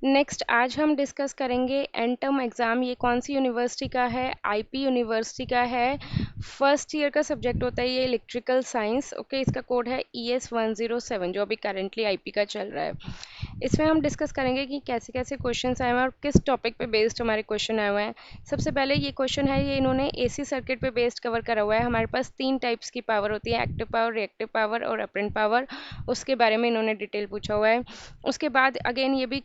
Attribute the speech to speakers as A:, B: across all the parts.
A: Next आज हम discuss करेंगे एंटम एग्ज़ाम। ये कौन सी यूनिवर्सिटी का है? आईपी यूनिवर्सिटी का है। फर्स्ट ईयर का सब्जेक्ट होता है ये इलेक्ट्रिकल साइंस। ओके, इसका कोड है ES107 जो अभी करेंटली आईपी का चल रहा है। इसमें हम डिस्कस करेंगे कि कैसे कैसे क्वेश्चंस आए हुए हैं और किस टॉपिक पे बेस्ड हमारे क्वेश्चन आए हुए हैं। सबसे पहले ये क्वेश्चन है, ये इन्होंने एसी सर्किट पे बेस्ड कवर करा हुआ है। हमारे पास तीन टाइप्स की पावर होती है, एक्टिव पावर, रिएक्टिव पावर और अपरेंट पावर। उसके बारे में इन्होंने डिटेल पूछा हुआ है। उसके बाद अगेन ये भी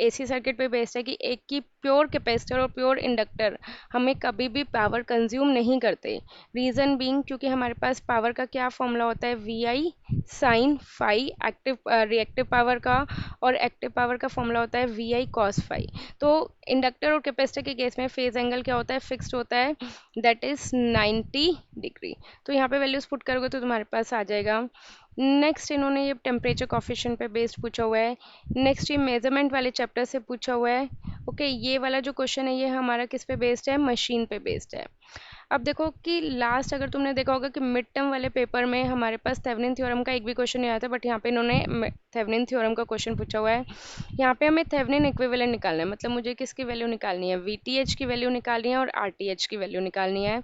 A: एसी सर्किट पे बेस्ड है कि एक की प्योर कैपेसिटर और प्योर इंडक्टर हमें कभी भी पावर कंज्यूम नहीं करते। रीज़न बीइंग क्योंकि हमारे पास पावर का क्या फॉर्मूला होता है, V I sine phi. Active reactive power का और एक्टिव पावर का फॉर्मूला होता है वी आई कॉस फाई। तो इंडक्टर और कैपेसिटर के केस में फेज एंगल क्या होता है, फिक्स्ड होता है, दैट इज 90 डिग्री। तो यहाँ पे वैल्यूज पुट करोगे तो तुम्हारे पास आ जाएगा। नेक्स्ट इन्होंने ये टेम्परेचर कॉफिशिएंट पे बेस्ड पूछा हुआ है। नेक्स्ट ये मेजरमेंट वाले चैप्टर से पूछा हुआ है। ओके, ये वाला जो क्वेश्चन है ये हमारा किस पे बेस्ड है, मशीन पे बेस्ड है। अब देखो कि लास्ट अगर तुमने देखा होगा कि मिड टर्म वाले पेपर में हमारे पास थेवेनिन थ्योरम का एक भी क्वेश्चन नहीं आया था, बट यहाँ पे इन्होंने थेवेनिन थ्योरम का क्वेश्चन पूछा हुआ है। यहाँ पे हमें थेवेनिन इक्विवेलेंट निकालना है, मतलब मुझे किसकी वैल्यू निकालनी है, वीटीएच की वैल्यू निकालनी है और आरटीएच की वैल्यू निकालनी है।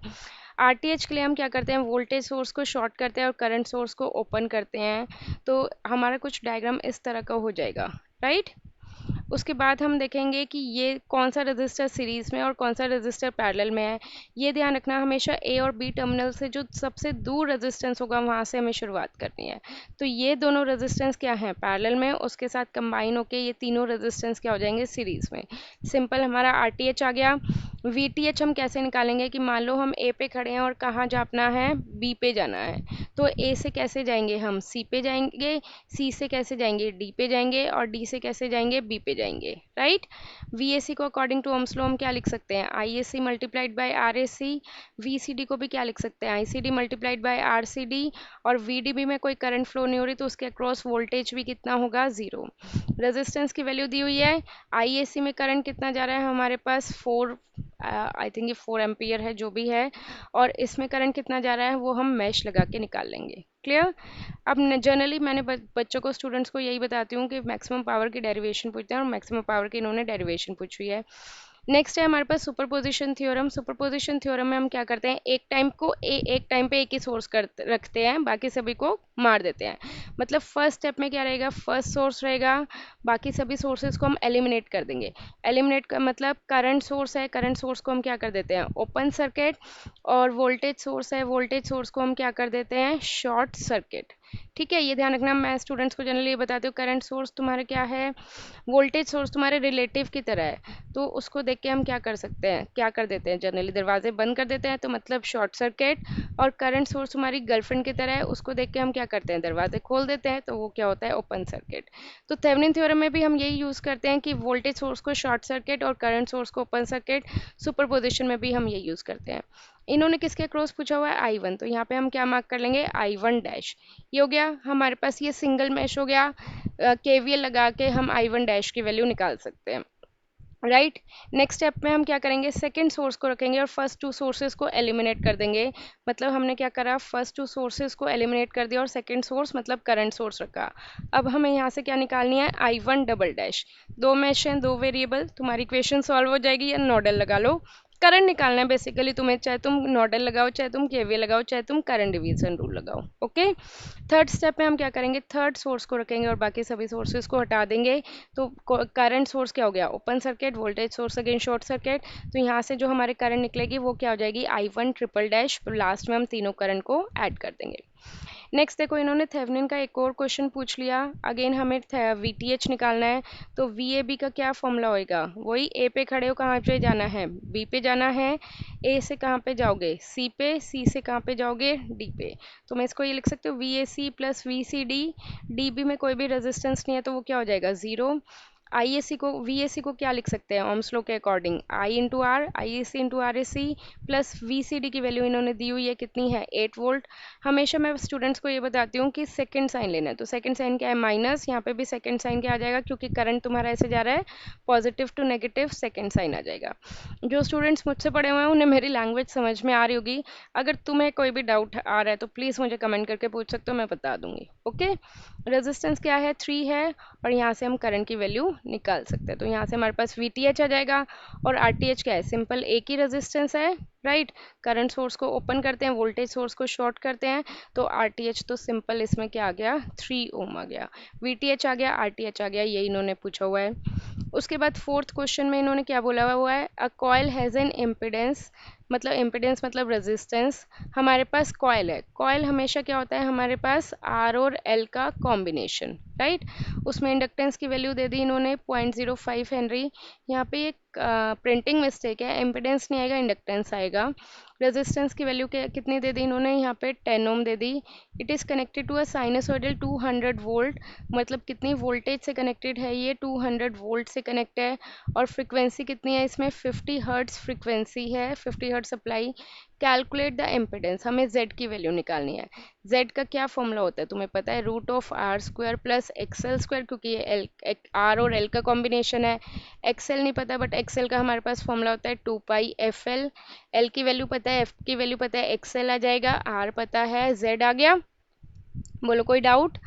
A: आरटीएच के लिए हम क्या करते हैं, वोल्टेज सोर्स को शॉर्ट करते हैं और करंट सोर्स को ओपन करते हैं। तो हमारा कुछ डायग्राम इस तरह का हो जाएगा, राइट। उसके बाद हम देखेंगे कि ये कौन सा रजिस्टर सीरीज में और कौन सा रजिस्टर पैरेलल में है। ये ध्यान रखना, हमेशा ए और बी टर्मिनल से जो सबसे दूर रेजिस्टेंस होगा वहाँ से हमें शुरुआत करनी है। तो ये दोनों रेजिस्टेंस क्या हैं, पैरेलल में, उसके साथ कंबाइन होके ये तीनों रेजिस्टेंस क्या हो जाएंगे, सीरीज में। सिंपल हमारा आरटीएच आ गया। वीटीएच हम कैसे निकालेंगे कि मान लो हम ए पे खड़े हैं और कहाँ जाना है, बी पे जाना है। तो ए से कैसे जाएंगे, हम सी पे जाएंगे, सी से कैसे जाएंगे, डी पे जाएंगे और डी से कैसे जाएंगे, बी पे जाएंगे, राइट। वीएसी को अकॉर्डिंग टू ओम्स लॉ हम क्या लिख सकते हैं, IAC multiplied by RAC. VCD को भी क्या लिख सकते हैं, आईसीडी मल्टीप्लाइड बाय आरसीडी। और वीडीबी में कोई करंट फ्लो नहीं हो रही तो उसके अक्रॉस वोल्टेज भी कितना होगा, जीरो। रेजिस्टेंस की वैल्यू दी हुई है। आईएसी में करंट कितना जा रहा है हमारे पास, 4, आई थिंक ये 4 एम्पियर है जो भी है। और इसमें करंट कितना जा रहा है वो हम मैश लगा के निकाल लेंगे। क्लियर। अब जनरली मैंने बच्चों को, स्टूडेंट्स को यही बताती हूँ कि मैक्सिमम पावर की डेरिवेशन पूछते हैं और मैक्सिमम पावर की इन्होंने डेरिवेशन पूछी है। नेक्स्ट है हमारे पास सुपरपोजिशन थ्योरम। सुपरपोजिशन थ्योरम में हम क्या करते हैं, एक टाइम पे एक ही सोर्स कर रखते हैं, बाकी सभी को मार देते हैं। मतलब फर्स्ट स्टेप में क्या रहेगा, फर्स्ट सोर्स रहेगा, बाकी सभी सोर्सेज को हम एलिमिनेट कर देंगे। एलिमिनेट का मतलब करंट सोर्स है, करंट सोर्स को हम क्या कर देते हैं, ओपन सर्किट। और वोल्टेज सोर्स है, वोल्टेज सोर्स को हम क्या कर देते हैं, शॉर्ट सर्किट। ठीक है, ये ध्यान रखना। मैं स्टूडेंट्स को जनरली ये बताती हूँ, करंट सोर्स तुम्हारा क्या है, वोल्टेज सोर्स तुम्हारे रिलेटिव की तरह है। तो उसको देख के हम क्या कर सकते हैं, क्या कर देते हैं, जनरली दरवाजे बंद कर देते हैं, तो मतलब शॉर्ट सर्किट। और करंट सोर्स तुम्हारी गर्लफ्रेंड की तरह है, उसको देख के हम क्या करते हैं, दरवाजे खोल देते हैं, तो वो क्या होता है, ओपन सर्किट। तो थेवेनिन थ्योरम में भी हम यही यूज़ करते हैं कि वोल्टेज सोर्स को शॉर्ट सर्किट और करंट सोर्स को ओपन सर्किट। सुपरपोजिशन में भी हम यही यूज़ करते हैं। इन्होंने किसके अक्रॉस पूछा हुआ है, I1, तो यहाँ पे हम क्या मार्क कर लेंगे, I1 डैश। ये हो गया हमारे पास, ये सिंगल मैश हो गया। केवीएल लगा के हम I1 डैश की वैल्यू निकाल सकते हैं, राइट। नेक्स्ट स्टेप में हम क्या करेंगे, सेकंड सोर्स को रखेंगे और फर्स्ट टू सोर्सेज को एलिमिनेट कर देंगे। मतलब हमने क्या करा, फर्स्ट टू सोर्सेज को एलिमिनेट कर दिया और सेकंड सोर्स मतलब करंट सोर्स रखा। अब हमें यहाँ से क्या निकालनी है, I1 डबल डैश। दो मैश हैं, दो वेरिएबल, तुम्हारी इक्वेशन सॉल्व हो जाएगी, या नोडल लगा लो। करंट निकालना है बेसिकली तुम्हें, चाहे तुम नोडल लगाओ, चाहे तुम केवीएल लगाओ, चाहे तुम करंट डिवीजन रूल लगाओ। ओके। थर्ड स्टेप में हम क्या करेंगे, थर्ड सोर्स को रखेंगे और बाकी सभी सोर्सेज को हटा देंगे। तो करंट सोर्स क्या हो गया, open circuit, voltage source again short circuit. तो यहाँ से जो हमारे करंट निकलेगी वो क्या हो जाएगी, I1 ट्रिपल डैश। लास्ट में हम तीनों करंट को ऐड कर देंगे। नेक्स्ट देखो, इन्होंने थेवेनिन का एक और क्वेश्चन पूछ लिया। अगेन हमें वीटीएच निकालना है। तो वीएबी का क्या फॉर्मूला होएगा, वही ए पे खड़े हो कहाँ पे जाना है, बी पे जाना है। ए से कहाँ पे जाओगे, सी पे, सी से कहाँ पे जाओगे, डी पे। तो मैं इसको ये लिख सकती हूँ, V A C plus V C D. D B में कोई भी रेजिस्टेंस नहीं है तो वो क्या हो जाएगा, जीरो। आईएसी को, वीएसी को क्या लिख सकते हैं, ओम्स लॉ के according I into R, I A C into R A C. Plus V C D की वैल्यू इन्होंने दी हुई है कितनी है, 8 वोल्ट। हमेशा मैं स्टूडेंट्स को ये बताती हूँ कि सेकंड साइन लेना है, तो सेकंड साइन क्या है, माइनस। यहाँ पे भी सेकंड साइन क्या आ जाएगा, क्योंकि करंट तुम्हारा ऐसे जा रहा है, positive to negative, second sign आ जाएगा। जो स्टूडेंट्स मुझसे पढ़े हुए हैं उन्हें मेरी लैंग्वेज समझ में आ रही होगी। अगर तुम्हें कोई भी डाउट आ रहा है तो प्लीज़ मुझे कमेंट करके पूछ सकते हो, मैं बता दूंगी। ओके। रेजिस्टेंस क्या है, 3 है, और यहाँ से हम करंट की वैल्यू निकाल सकते हैं। तो यहाँ से हमारे पास VTH आ जाएगा, और RTH क्या है, सिंपल एक ही रेजिस्टेंस है, राइट। करंट सोर्स को ओपन करते हैं, वोल्टेज सोर्स को शॉर्ट करते हैं, तो RTH तो सिंपल इसमें क्या आ गया, 3 ओम आ गया। VTH आ गया, RTH आ गया, ये इन्होंने पूछा हुआ है। उसके बाद फोर्थ क्वेश्चन में इन्होंने क्या बोला हुआ है, a coil has an impedance, मतलब इम्पिडेंस मतलब रेजिस्टेंस। हमारे पास कॉइल है, कॉइल हमेशा क्या होता है, हमारे पास आर और एल का कॉम्बिनेशन, राइट। उसमें इंडक्टेंस की वैल्यू दे दी इन्होंने 0.05 हेनरी। यहाँ पे एक प्रिंटिंग मिस्टेक है, इम्पिडेंस नहीं आएगा, इंडक्टेंस आएगा। रेजिस्टेंस की वैल्यू कितनी दे दी इन्होंने, यहाँ पे 10 ओम दे दी। It is connected to a sinusoidal 200 volt, मतलब कितनी वोल्टेज से कनेक्टेड है ये, 200 वोल्ट से कनेक्ट है। और फ्रिक्वेंसी कितनी है इसमें, 50 हर्ट्ज फ्रिक्वेंसी है, 50 hertz supply. Calculate the impedance, हमें Z की वैल्यू निकालनी है। Z का क्या फॉर्मूला होता है तुम्हें पता है, √R² प्लस XL², क्योंकि ये R और L का कॉम्बिनेशन है। XL नहीं पता, बट XL का हमारे पास फॉर्मूला होता है 2πfL। L की वैल्यू पता है, F की वैल्यू पता है, XL आ जाएगा, R पता है, Z आ गया। बोलो कोई डाउट।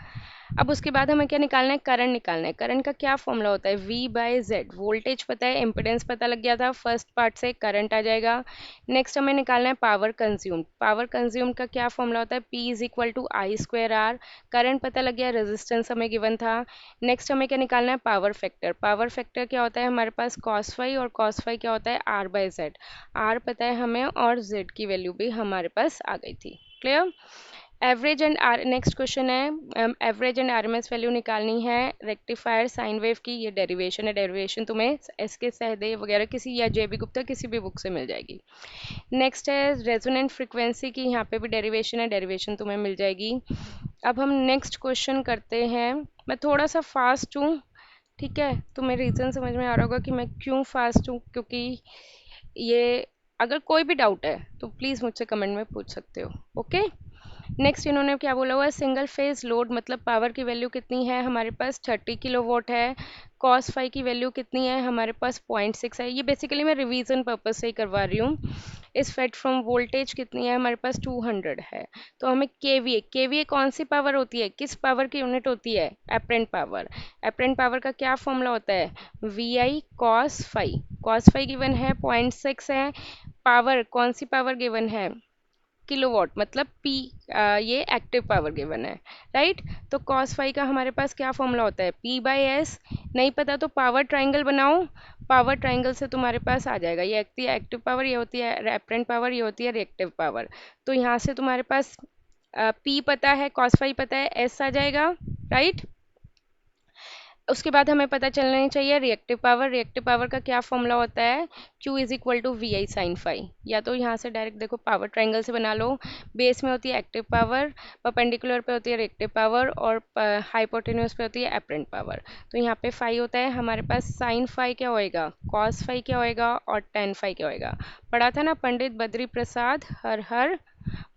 A: अब उसके बाद हमें क्या निकालना है, करंट निकालना है। करंट का क्या फॉर्मूला होता है, V/Z। वोल्टेज पता है, इम्पिडेंस पता लग गया था, फर्स्ट पार्ट से करंट आ जाएगा। नेक्स्ट हमें निकालना है पावर कंज्यूम्ड। पावर कंज्यूम्ड का क्या फॉर्मूला होता है, P = I²R। करंट पता लग गया, रेजिस्टेंस हमें गिवन था। नेक्स्ट हमें क्या निकालना है, पावर फैक्टर। पावर फैक्टर क्या होता है हमारे पास, cos∅, और cos∅ क्या होता है, R/Z। R पता है हमें, और Z की वैल्यू भी हमारे पास आ गई थी। Clear. Average and R, next question है, एवरेज एंड आरएमएस वैल्यू निकालनी है रेक्टिफायर साइन वेव की। ये डेरिवेशन है, डेरिवेशन तुम्हें SK सहदेव वगैरह किसी, या JB गुप्ता किसी भी बुक से मिल जाएगी। नेक्स्ट है रेजोनेंट फ्रिक्वेंसी की, यहाँ पे भी डेरिवेशन है, डेरिवेशन तुम्हें मिल जाएगी। अब हम नेक्स्ट क्वेश्चन करते हैं। मैं थोड़ा सा फास्ट हूँ, ठीक है, तुम्हें रीज़न समझ में आ रहा होगा कि मैं क्यों फास्ट हूँ, क्योंकि ये, अगर कोई भी डाउट है तो प्लीज़ मुझसे कमेंट में पूछ सकते हो, ओके। नेक्स्ट इन्होंने क्या बोला हुआ है, सिंगल फेज लोड मतलब पावर की वैल्यू कितनी है हमारे पास, 30 किलोवाट है। cos∅ की वैल्यू कितनी है हमारे पास, 0.6 है। ये बेसिकली मैं रिवीजन पर्पज से ही करवा रही हूँ। इस फेड फ्रॉम वोल्टेज कितनी है हमारे पास, 200 है। तो हमें केवीए कौन सी पावर होती है, किस पावर की यूनिट होती है, एपरेंट पावर। एपरेंट पावर का क्या फॉर्मूला होता है, VI cos∅। cos∅ गिवन है 0.6 है। पावर कौन सी पावर गिवन है, किलोवाट, मतलब P, ये एक्टिव पावर गिवन है, राइट। तो cos∅ का हमारे पास क्या फॉर्मूला होता है, P/S। नहीं पता तो पावर ट्राइंगल बनाओ, पावर ट्राइंगल से तुम्हारे पास आ जाएगा। ये होती है एक्टिव पावर, ये होती है रेपरेंट पावर, ये होती है रिएक्टिव पावर। तो यहाँ से तुम्हारे पास P पता है, cos∅ पता है, S आ जाएगा, राइट। उसके बाद हमें पता चलना चाहिए रिएक्टिव पावर। रिएक्टिव पावर का क्या फॉर्मूला होता है, Q = VI sin∅। या तो यहाँ से डायरेक्ट देखो पावर ट्राइंगल से बना लो। बेस में होती है एक्टिव पावर, परपेंडिकुलर पे होती है रिएक्टिव पावर, और हाइपोटेन्यूज पे होती है एपरेंट पावर। तो यहाँ पे फाई होता है हमारे पास, sin∅ क्या होएगा, cos∅ क्या होएगा, और tan∅ क्या होएगा। पढ़ा था ना पंडित बद्री प्रसाद, हर हर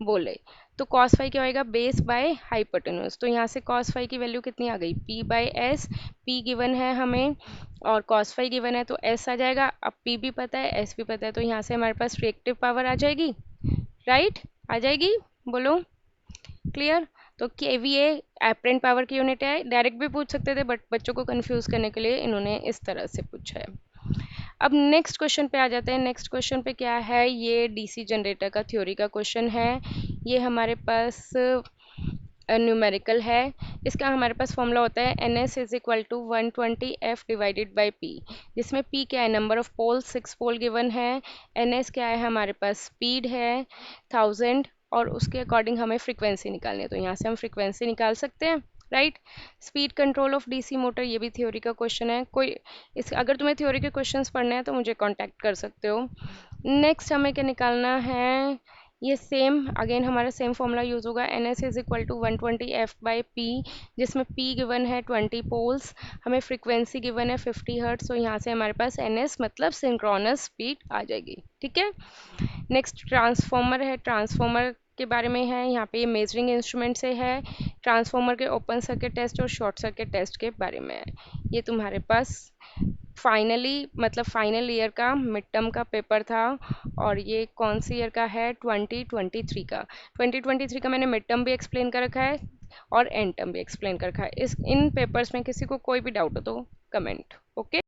A: बोले। तो cos∅ क्या होएगा, बेस बाय हाइपोटेन्यूज। तो यहाँ से cos∅ की वैल्यू कितनी आ गई, P/S। P गिवन है हमें, और cos∅ गिवन है, तो S आ जाएगा। अब P भी पता है, S भी पता है, तो यहाँ से हमारे पास रिएक्टिव पावर आ जाएगी, राइट, आ जाएगी, बोलो क्लियर। तो KVA एपरेंट पावर की यूनिट है, डायरेक्ट भी पूछ सकते थे, बट बच्चों को कंफ्यूज करने के लिए इन्होंने इस तरह से पूछा है। अब नेक्स्ट क्वेश्चन पे आ जाते हैं। नेक्स्ट क्वेश्चन पे क्या है, ये DC जनरेटर का थ्योरी का क्वेश्चन है। ये हमारे पास न्यूमेरिकल है। इसका हमारे पास फॉर्मूला होता है NS = 120F divided by P, जिसमें P क्या है, number of pole, 6 pole given है। NS क्या है हमारे पास, स्पीड है 1000, और उसके अकॉर्डिंग हमें फ्रीक्वेंसी निकालनी है। तो यहाँ से हम फ्रीक्वेंसी निकाल सकते हैं, right. Speed control of DC motor, ये भी थ्योरी का क्वेश्चन है। कोई इस, अगर तुम्हें थ्योरी के क्वेश्चंस पढ़ने हैं तो मुझे कांटेक्ट कर सकते हो। नेक्स्ट हमें क्या निकालना है, ये सेम अगेन हमारा सेम फॉर्मूला यूज होगा, NS = 120F/P, जिसमें P गिवन है 20 पोल्स, हमें फ्रीक्वेंसी गिवन है 50 हर्ट्ज। तो यहाँ से हमारे पास NS मतलब सिंक्रोनस स्पीड आ जाएगी, ठीक है। नेक्स्ट ट्रांसफॉर्मर है, ट्रांसफॉर्मर के बारे में है। यहाँ पे ये मेजरिंग इंस्ट्रूमेंट से है। ट्रांसफॉर्मर के ओपन सर्किट टेस्ट और शॉर्ट सर्किट टेस्ट के बारे में है। ये तुम्हारे पास फाइनली मतलब फाइनल ईयर का मिड टर्म का पेपर था, और ये कौन सी ईयर का है, 2023 का। 2023 का मैंने मिड टर्म भी एक्सप्लेन कर रखा है, और एंड टर्म भी एक्सप्लेन कर रखा है। इस इन पेपर्स में किसी को कोई भी डाउट हो तो कमेंट। ओके।